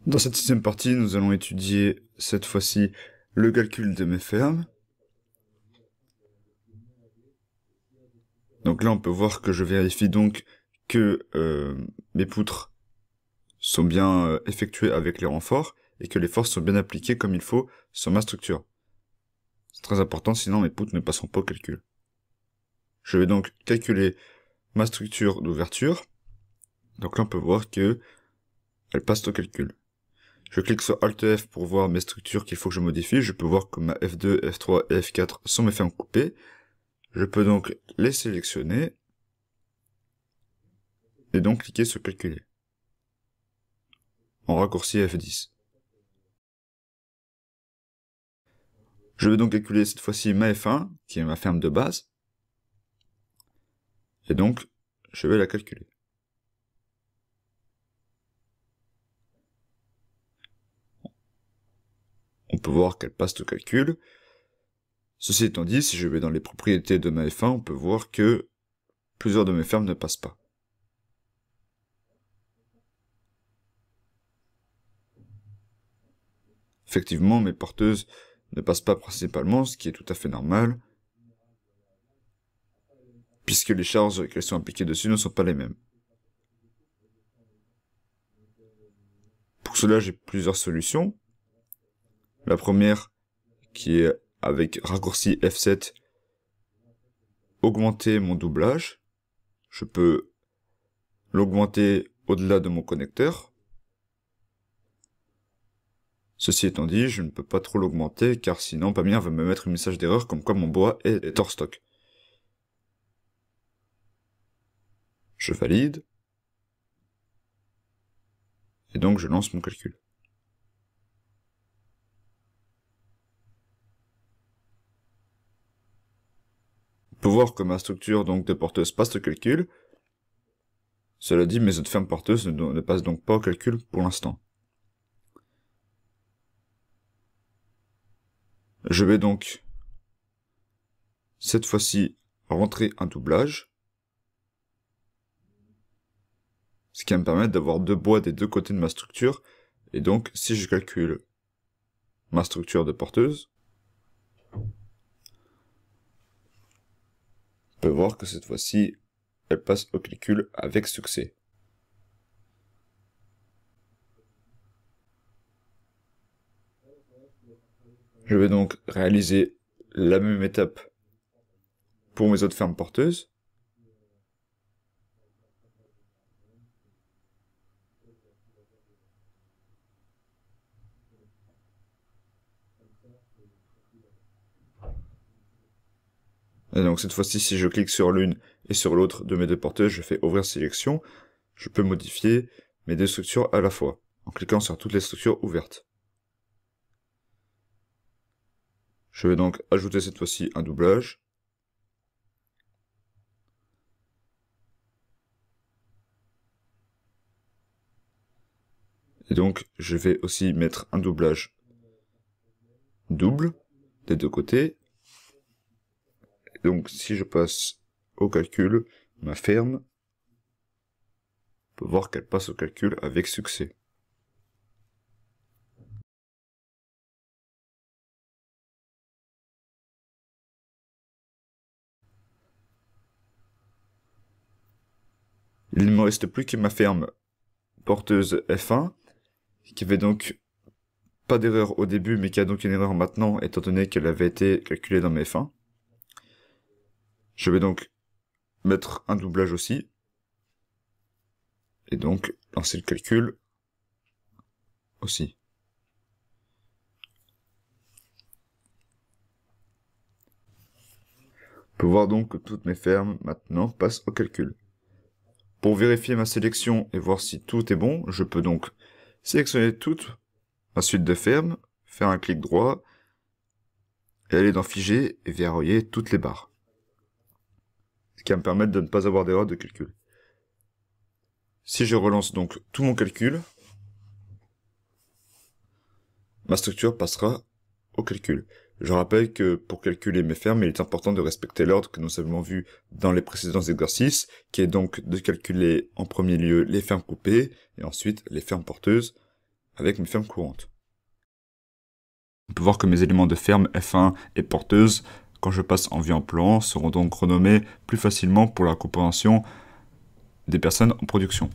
Dans cette sixième partie, nous allons étudier cette fois-ci le calcul de mes fermes. Donc là, on peut voir que je vérifie donc que mes poutres sont bien effectuées avec les renforts et que les forces sont bien appliquées comme il faut sur ma structure. C'est très important, sinon mes poutres ne passeront pas au calcul. Je vais donc calculer ma structure d'ouverture. Donc là, on peut voir que elle passe au calcul. Je clique sur Alt F pour voir mes structures qu'il faut que je modifie. Je peux voir que ma F2, F3 et F4 sont mes fermes coupées. Je peux donc les sélectionner et donc cliquer sur calculer en raccourci F10. Je vais donc calculer cette fois-ci ma F1, qui est ma ferme de base. Et donc, je vais la calculer. On peut voir qu'elle passe au calcul. Ceci étant dit, si je vais dans les propriétés de ma F1, on peut voir que plusieurs de mes fermes ne passent pas. Effectivement, mes porteuses ne passent pas principalement, ce qui est tout à fait normal, puisque les charges qu'elles sont appliquées dessus ne sont pas les mêmes. Pour cela, j'ai plusieurs solutions. La première, qui est avec raccourci F7, augmenter mon doublage. Je peux l'augmenter au-delà de mon connecteur. Ceci étant dit, je ne peux pas trop l'augmenter, car sinon Pamir va me mettre un message d'erreur comme quoi mon bois est hors stock. Je valide. Et donc je lance mon calcul. On peut voir que ma structure donc de porteuse passe au calcul. Cela dit, mes autres fermes porteuses ne passent donc pas au calcul pour l'instant. Je vais donc, cette fois-ci, rentrer un doublage. Ce qui va me permettre d'avoir deux bois des deux côtés de ma structure. Et donc, si je calcule ma structure de porteuse, on peut voir que cette fois-ci, elle passe au calcul avec succès. Je vais donc réaliser la même étape pour mes autres fermes porteuses. Et donc cette fois-ci, si je clique sur l'une et sur l'autre de mes deux porteuses, je fais ouvrir sélection. Je peux modifier mes deux structures à la fois, en cliquant sur toutes les structures ouvertes. Je vais donc ajouter cette fois-ci un doublage. Et donc, je vais aussi mettre un doublage double des deux côtés. Et donc, si je passe au calcul, ma ferme, on peut voir qu'elle passe au calcul avec succès. Il ne me reste plus que ma ferme porteuse F1, qui avait donc pas d'erreur au début, mais qui a donc une erreur maintenant, étant donné qu'elle avait été calculée dans mes F1. Je vais donc mettre un doublage aussi, et donc lancer le calcul aussi. On peut voir donc que toutes mes fermes maintenant passent au calcul. Pour vérifier ma sélection et voir si tout est bon, je peux donc sélectionner toute ma suite de fermes, faire un clic droit, et aller dans Figer et verrouiller toutes les barres. Ce qui va me permettre de ne pas avoir d'erreur de calcul. Si je relance donc tout mon calcul, ma structure passera au calcul. Je rappelle que pour calculer mes fermes, il est important de respecter l'ordre que nous avons vu dans les précédents exercices, qui est donc de calculer en premier lieu les fermes coupées, et ensuite les fermes porteuses, avec mes fermes courantes. On peut voir que mes éléments de ferme F1 et porteuse, quand je passe en vue en plan, seront donc renommés plus facilement pour la compréhension des personnes en production.